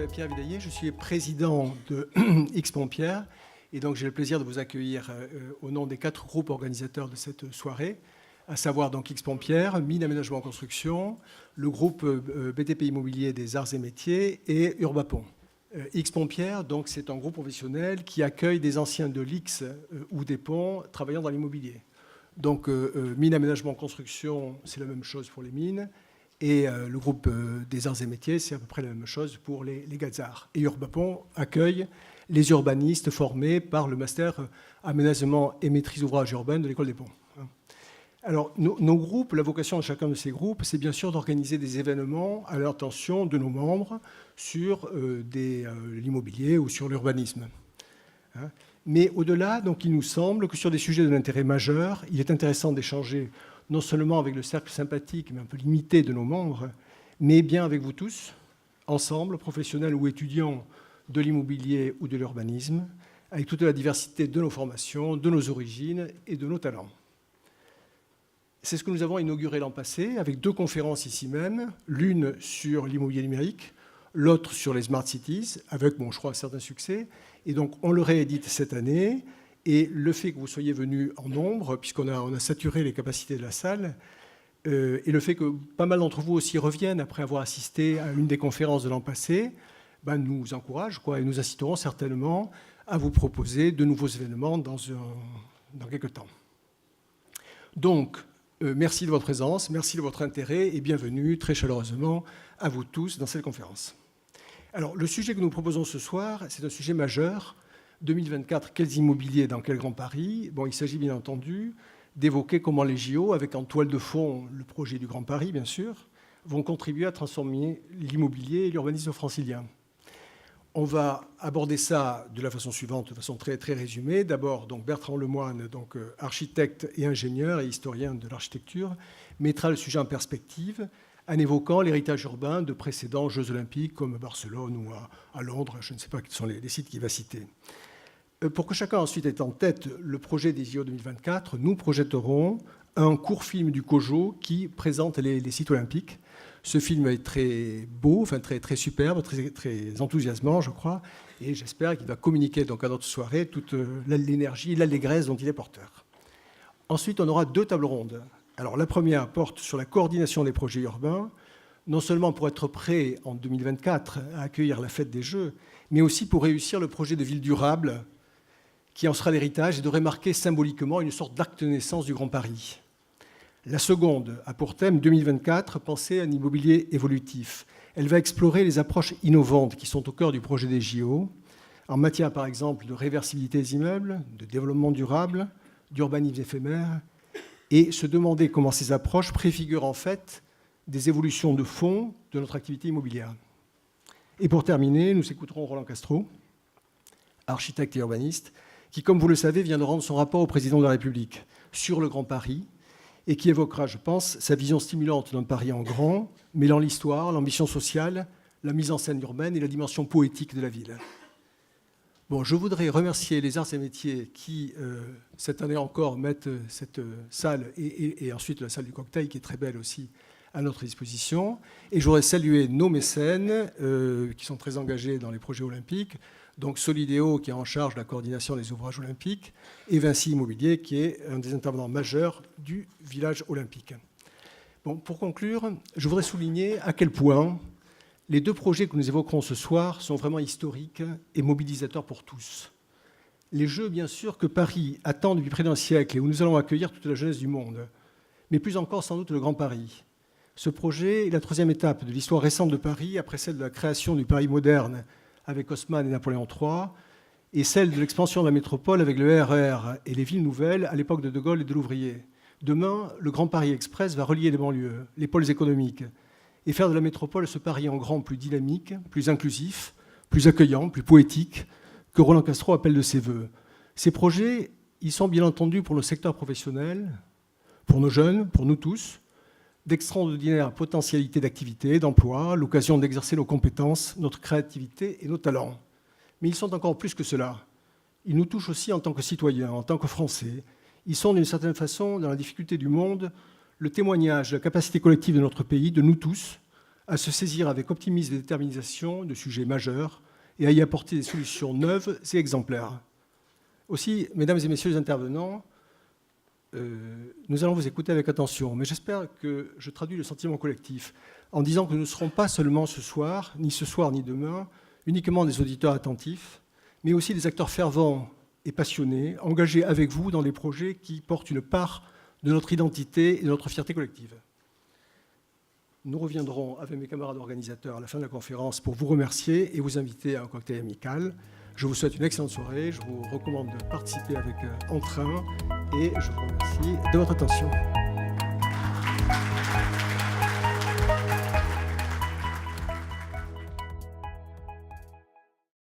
m'appelle Pierre Vidaillier, je suis président de X-Pompierre et donc j'ai le plaisir de vous accueillir au nom des 4 groupes organisateurs de cette soirée, à savoir donc X-Pompierre, Mines Aménagement Construction, le groupe BTP Immobilier des Arts et Métiers et Urbapon. X-Pompierre, donc, c'est un groupe professionnel qui accueille des anciens de l'X ou des ponts travaillant dans l'immobilier. Donc, Mines Aménagement Construction, c'est la même chose pour les mines. Et le groupe des Arts et Métiers, c'est à peu près la même chose pour les Gazards. Et Urbapon accueille les urbanistes formés par le master Aménagement et Maîtrise Ouvrages Urbains de l'École des Ponts. Alors, nos groupes, la vocation de chacun de ces groupes, c'est bien sûr d'organiser des événements à l'intention de nos membres sur l'immobilier ou sur l'urbanisme. Mais au-delà, donc, il nous semble que sur des sujets de l'intérêt majeur, il est intéressant d'échanger non seulement avec le cercle sympathique, mais un peu limité de nos membres, mais bien avec vous tous, ensemble, professionnels ou étudiants de l'immobilier ou de l'urbanisme, avec toute la diversité de nos formations, de nos origines et de nos talents. C'est ce que nous avons inauguré l'an passé, avec 2 conférences ici même, l'une sur l'immobilier numérique, l'autre sur les Smart Cities, avec, bon, je crois, un certain succès. Et donc, on le réédite cette année. Et le fait que vous soyez venus en nombre, puisqu'on a saturé les capacités de la salle, et le fait que pas mal d'entre vous aussi reviennent après avoir assisté à une des conférences de l'an passé, nous encourage, et nous inciterons certainement à vous proposer de nouveaux événements dans quelques temps. Donc, merci de votre présence, merci de votre intérêt et bienvenue très chaleureusement à vous tous dans cette conférence. Alors, le sujet que nous proposons ce soir, c'est un sujet majeur. 2024, quels immobiliers dans quel Grand Paris? Bon, il s'agit bien entendu d'évoquer comment les JO, avec en toile de fond le projet du Grand Paris, bien sûr, vont contribuer à transformer l'immobilier et l'urbanisme francilien. On va aborder ça de la façon suivante, de façon très, très résumée. D'abord, donc, Bertrand Lemoine, donc, architecte et ingénieur et historien de l'architecture, mettra le sujet en perspective en évoquant l'héritage urbain de précédents Jeux olympiques comme Barcelone ou à Londres, je ne sais pas quels sont les sites qu'il va citer. Pour que chacun ensuite ait en tête le projet des JO 2024, nous projetterons un court film du COJO qui présente les sites olympiques. Ce film est très beau, enfin très, très superbe, très, très enthousiasmant, je crois, et j'espère qu'il va communiquer donc à notre soirée toute l'énergie et l'allégresse dont il est porteur. Ensuite, on aura 2 tables rondes. Alors, la première porte sur la coordination des projets urbains, non seulement pour être prêt en 2024 à accueillir la fête des Jeux, mais aussi pour réussir le projet de ville durable qui en sera l'héritage et devrait marquer symboliquement une sorte d'acte de naissance du Grand Paris. La seconde a pour thème 2024, penser à un immobilier évolutif. Elle va explorer les approches innovantes qui sont au cœur du projet des JO, en matière par exemple de réversibilité des immeubles, de développement durable, d'urbanisme éphémère, et se demander comment ces approches préfigurent en fait des évolutions de fond de notre activité immobilière. Et pour terminer, nous écouterons Roland Castro, architecte et urbaniste, qui, comme vous le savez, vient de rendre son rapport au président de la République sur le Grand Paris et qui évoquera, je pense, sa vision stimulante d'un Paris en grand, mêlant l'histoire, l'ambition sociale, la mise en scène urbaine et la dimension poétique de la ville. Bon, je voudrais remercier les Arts et Métiers qui, cette année encore, mettent cette salle et ensuite la salle du cocktail, qui est très belle aussi, à notre disposition. Et je voudrais saluer nos mécènes qui sont très engagés dans les projets olympiques, donc Solidéo, qui est en charge de la coordination des ouvrages olympiques, et Vinci Immobilier, qui est un des intervenants majeurs du village olympique. Bon, pour conclure, je voudrais souligner à quel point les 2 projets que nous évoquerons ce soir sont vraiment historiques et mobilisateurs pour tous. Les Jeux, bien sûr, que Paris attend depuis près d'un siècle et où nous allons accueillir toute la jeunesse du monde, mais plus encore sans doute le Grand Paris. Ce projet est la 3e étape de l'histoire récente de Paris, après celle de la création du Paris moderne avec Haussmann et Napoléon III, et celle de l'expansion de la métropole avec le RER et les villes nouvelles à l'époque de De Gaulle et de l'Ouvrier. Demain, le Grand Paris Express va relier les banlieues, les pôles économiques, et faire de la métropole ce Paris en grand plus dynamique, plus inclusif, plus accueillant, plus poétique, que Roland Castro appelle de ses voeux. Ces projets, ils sont bien entendu pour le secteur professionnel, pour nos jeunes, pour nous tous, d'extraordinaires potentialités d'activité, d'emploi, l'occasion d'exercer nos compétences, notre créativité et nos talents. Mais ils sont encore plus que cela. Ils nous touchent aussi en tant que citoyens, en tant que Français. Ils sont d'une certaine façon, dans la difficulté du monde, le témoignage de la capacité collective de notre pays, de nous tous, à se saisir avec optimisme et détermination de sujets majeurs et à y apporter des solutions neuves et exemplaires. Aussi, mesdames et messieurs les intervenants, nous allons vous écouter avec attention, mais j'espère que je traduis le sentiment collectif en disant que nous ne serons pas seulement ce soir ni demain, uniquement des auditeurs attentifs, mais aussi des acteurs fervents et passionnés, engagés avec vous dans les projets qui portent une part de notre identité et de notre fierté collective. Nous reviendrons avec mes camarades organisateurs à la fin de la conférence pour vous remercier et vous inviter à un cocktail amical. Je vous souhaite une excellente soirée, je vous recommande de participer avec entrain et je vous remercie de votre attention.